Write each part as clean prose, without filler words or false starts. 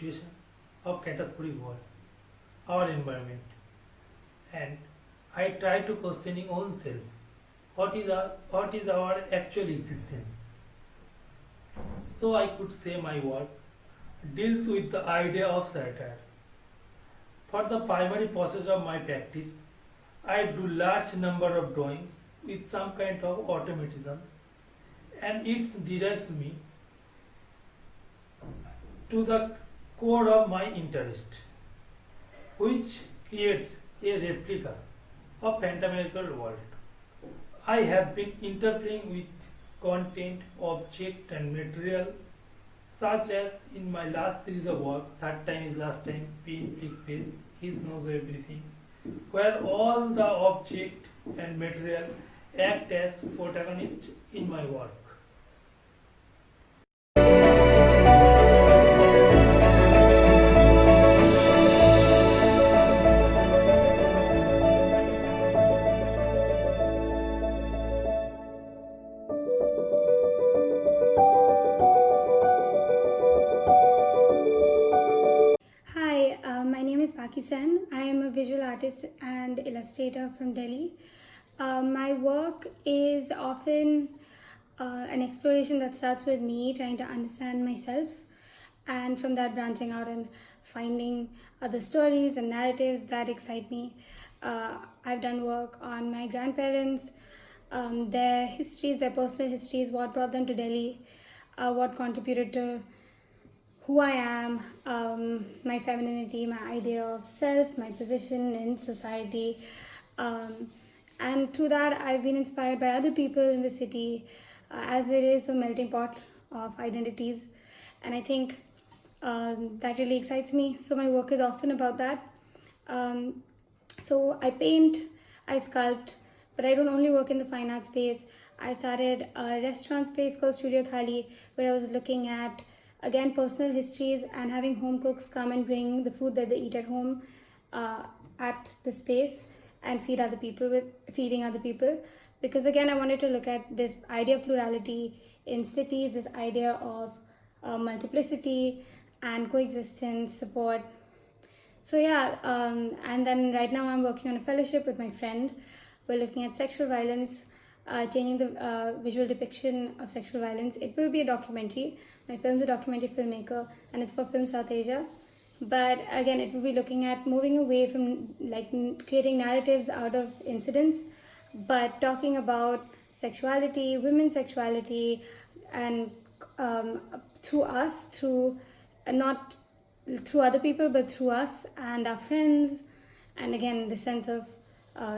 situation of catastrophic world, our environment, and I try to questioning own self. What is our actual existence? So I could say my work deals with the idea of satire. For the primary process of my practice, I do large number of drawings with some kind of automatism, and it derives me to the core of my interest, which creates a replica of phantasmagorical world. I have been interfering with content, object and material such as in my last series of work, Third Time is Last Time, Pin, Fix Face, He Knows Everything, where all the object and material act as protagonists in my work. Hi, my name is Pakhi Sen. I am a visual artist and illustrator from Delhi. My work is often an exploration that starts with me trying to understand myself, and from that branching out and finding other stories and narratives that excite me. I've done work on my grandparents, their histories, their personal histories, what brought them to Delhi, what contributed to who I am, my femininity, my idea of self, my position in society. And through that, I've been inspired by other people in the city, as it is a melting pot of identities. And I think that really excites me. So my work is often about that. So I paint, I sculpt, but I don't only work in the fine art space. I started a restaurant space called Studio Thali, where I was looking at again personal histories and having home cooks come and bring the food that they eat at home at the space and feeding other people, because again I wanted to look at this idea of plurality in cities, this idea of multiplicity and coexistence, support. So yeah, and then right now I'm working on a fellowship with my friend. We're looking at sexual violence, changing the visual depiction of sexual violence. It will be a documentary. My film's a documentary filmmaker, and it's for Film South Asia. But again, it will be looking at moving away from like creating narratives out of incidents, but talking about sexuality, women's sexuality, and through us, through not through other people, but through us and our friends, and again the sense of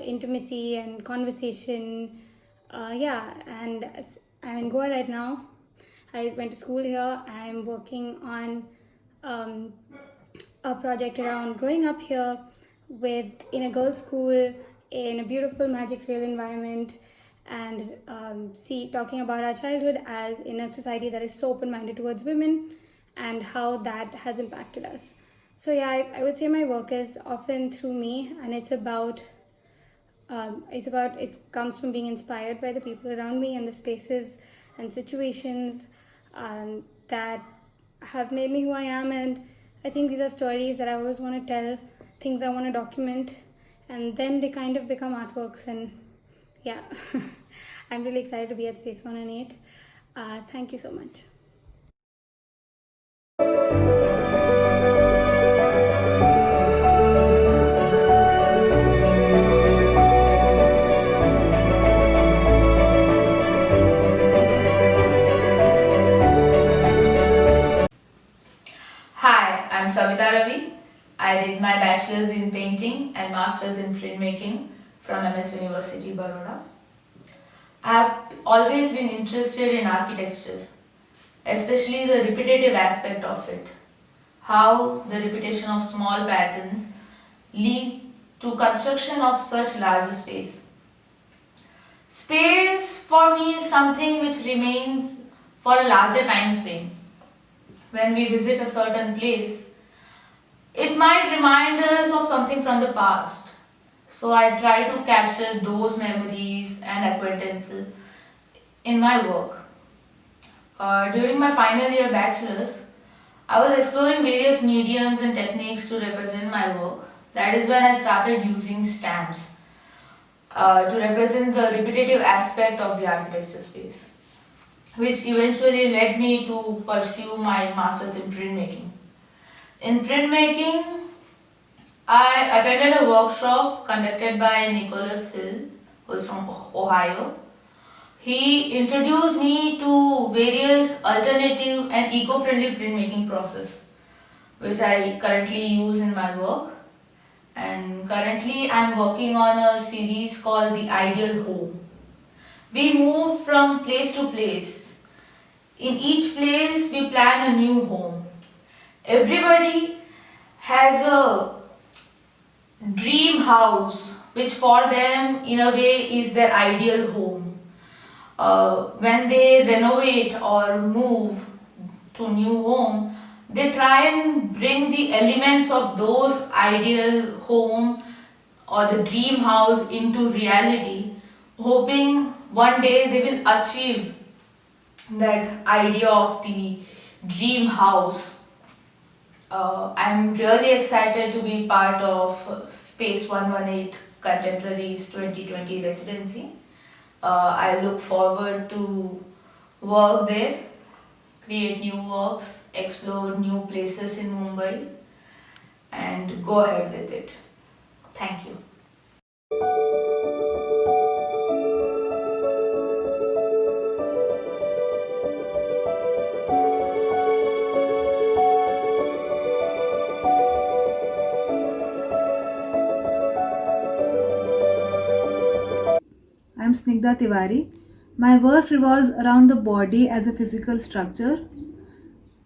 intimacy and conversation. And I'm in Goa right now. I went to school here. I'm working on a project around growing up here in a girls' school in a beautiful magic real environment, and talking about our childhood as in a society that is so open-minded towards women and how that has impacted us. So yeah, I would say my work is often through me, and it comes from being inspired by the people around me and the spaces and situations that have made me who I am. And I think these are stories that I always want to tell, things I want to document, and then they kind of become artworks. And yeah, I'm really excited to be at Space118. Thank you so much. Hi, I'm Savitha Ravi. I did my bachelor's in painting and master's in printmaking from MS University, Baroda. I have always been interested in architecture, especially the repetitive aspect of it. How the repetition of small patterns lead to construction of such large space. Space for me is something which remains for a larger time frame. When we visit a certain place, it might remind us of something from the past. So I try to capture those memories and acquaintances in my work. During my final year bachelor's, I was exploring various mediums and techniques to represent my work. That is when I started using stamps to represent the repetitive aspect of the architecture space, which eventually led me to pursue my master's in printmaking. In printmaking, I attended a workshop conducted by Nicholas Hill, who is from Ohio. He introduced me to various alternative and eco-friendly printmaking process, which I currently use in my work. And currently I am working on a series called The Ideal Home. We move from place to place. In each place we plan a new home. Everybody has a dream house which for them in a way is their ideal home. When they renovate or move to new home, they try and bring the elements of those ideal home or the dream house into reality, hoping one day they will achieve that idea of the dream house. I'm really excited to be part of Space118 Contemporaries 2020 residency. I look forward to work there, create new works, explore new places in Mumbai, and go ahead with it. Thank you. I'm Snigdha Tiwari. My work revolves around the body as a physical structure,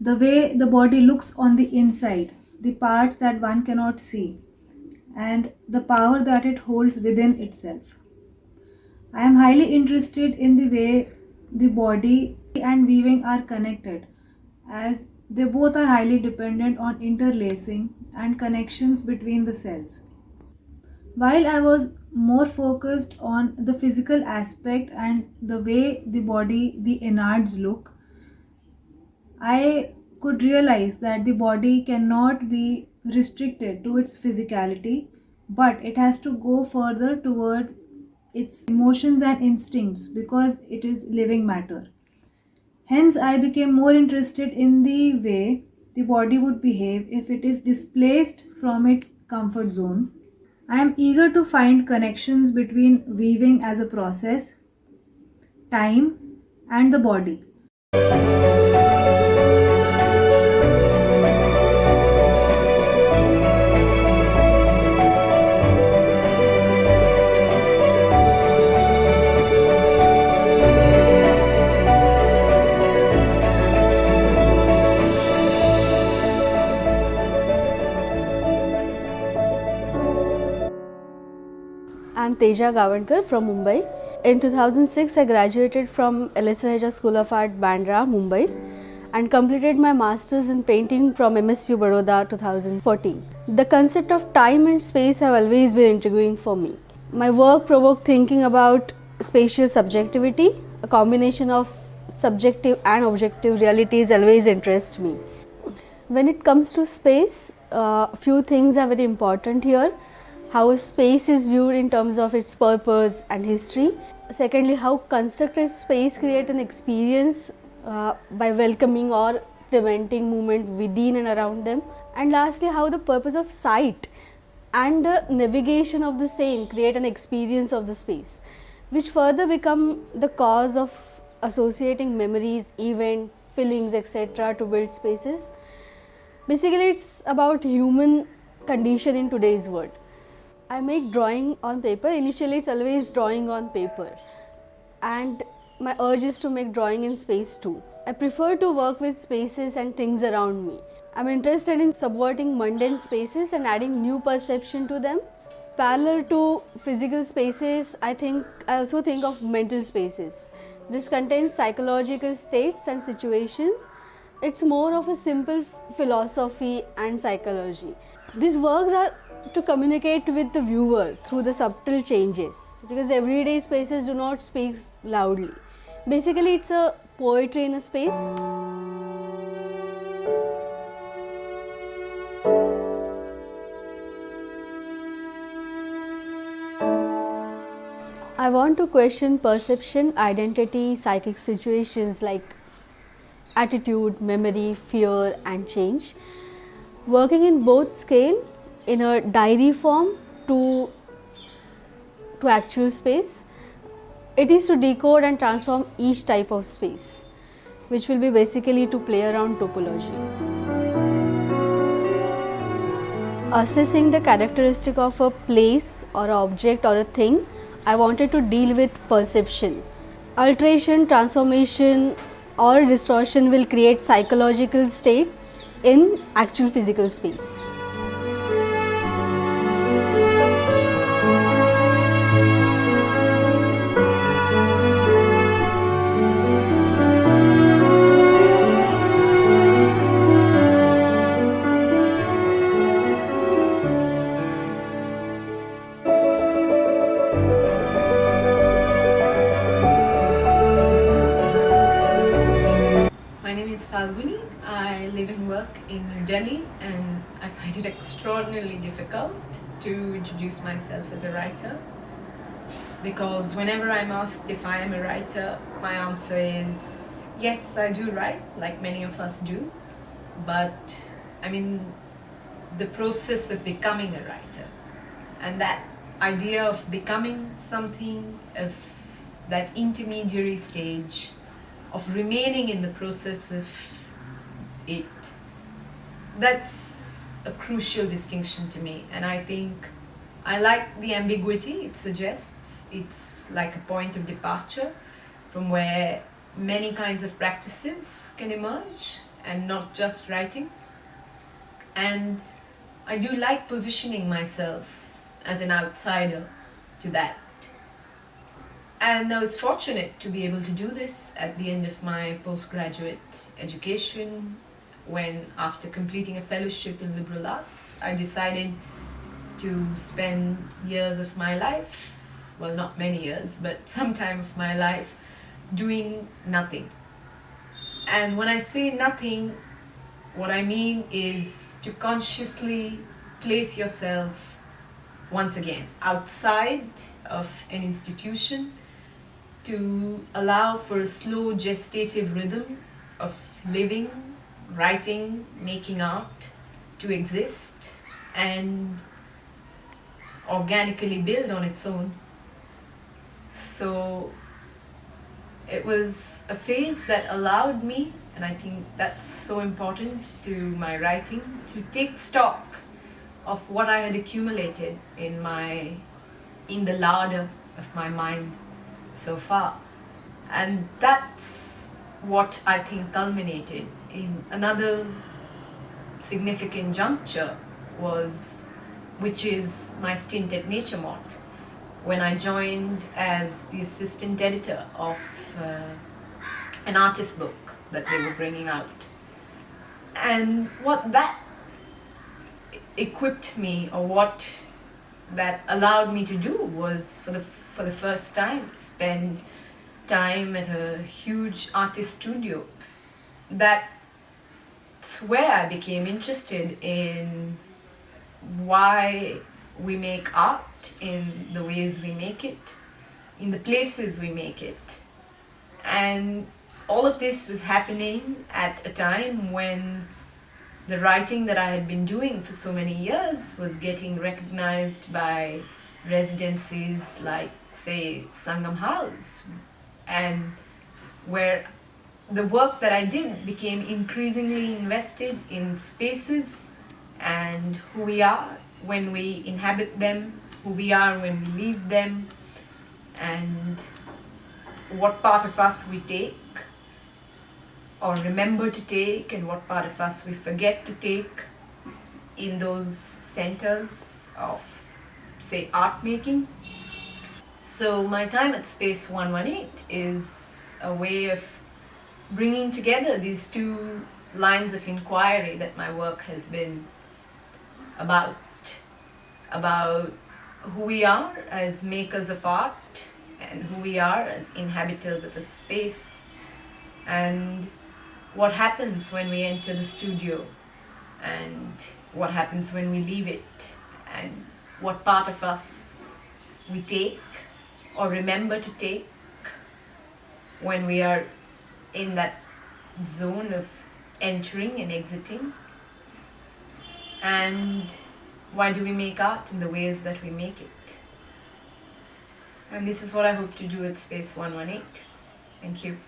the way the body looks on the inside, the parts that one cannot see, and the power that it holds within itself. I am highly interested in the way the body and weaving are connected, as they both are highly dependent on interlacing and connections between the cells. While I was more focused on the physical aspect and the way the body, the innards look, I could realize that the body cannot be restricted to its physicality, but it has to go further towards its emotions and instincts because it is living matter. Hence, I became more interested in the way the body would behave if it is displaced from its comfort zones. I am eager to find connections between weaving as a process, time, and the body. I'm Teja Gavankar from Mumbai. In 2006, I graduated from LS Raheja School of Art, Bandra, Mumbai, and completed my Masters in Painting from MSU Baroda 2014. The concept of time and space have always been intriguing for me. My work provoked thinking about spatial subjectivity. A combination of subjective and objective realities always interests me. When it comes to space, few things are very important here. How a space is viewed in terms of its purpose and history. Secondly, how constructed space create an experience by welcoming or preventing movement within and around them. And lastly, how the purpose of sight and the navigation of the same create an experience of the space, which further become the cause of associating memories, event, feelings, etc. to build spaces. Basically, it's about human condition in today's world. I make drawing on paper. Initially, it's always drawing on paper, and my urge is to make drawing in space too. I prefer to work with spaces and things around me. I'm interested in subverting mundane spaces and adding new perception to them. Parallel to physical spaces, I also think of mental spaces. This contains psychological states and situations. It's more of a simple philosophy and psychology. These works are to communicate with the viewer through the subtle changes, because everyday spaces do not speak loudly. Basically, it's a poetry in a space. I want to question perception, identity, psychic situations like attitude, memory, fear, and change. Working in both scale in a diary form to actual space, it is to decode and transform each type of space, which will be basically to play around topology. Assessing the characteristic of a place or an object or a thing, I wanted to deal with perception. Alteration, transformation, or distortion will create psychological states in actual physical space. My name is Phalguni. I live and work in New Delhi, and I find it extraordinarily difficult to introduce myself as a writer, because whenever I'm asked if I am a writer, my answer is yes, I do write, like many of us do, but I'm in the process of becoming a writer. And that idea of becoming something, of that intermediary stage, of remaining in the process of it, that's a crucial distinction to me. And I think I like the ambiguity it suggests. It's like a point of departure from where many kinds of practices can emerge, and not just writing. And I do like positioning myself as an outsider to that. And I was fortunate to be able to do this at the end of my postgraduate education, when, after completing a fellowship in liberal arts, I decided to spend years of my life, well, not many years, but some time of my life, doing nothing. And when I say nothing, what I mean is to consciously place yourself once again outside of an institution, to allow for a slow gestative rhythm of living, writing, making art to exist and organically build on its own. So it was a phase that allowed me, and I think that's so important to my writing, to take stock of what I had accumulated in the larder of my mind so far. And that's what I think culminated in another significant juncture, which is my stint at Nature Mart, when I joined as the assistant editor of an artist book that they were bringing out. And what that equipped me, or what that allowed me to do, was for the first time spend time at a huge artist studio. That's where I became interested in why we make art in the ways we make it, in the places we make it. And all of this was happening at a time when the writing that I had been doing for so many years was getting recognized by residencies like, say, Sangam House, and where the work that I did became increasingly invested in spaces and who we are when we inhabit them, who we are when we leave them, and what part of us we take or remember to take, and what part of us we forget to take in those centers of, say, art making. So my time at Space118 is a way of bringing together these two lines of inquiry that my work has been about who we are as makers of art and who we are as inhabitants of a space, and what happens when we enter the studio and what happens when we leave it, and what part of us we take or remember to take when we are in that zone of entering and exiting? And why do we make art in the ways that we make it? And this is what I hope to do at Space 118. Thank you.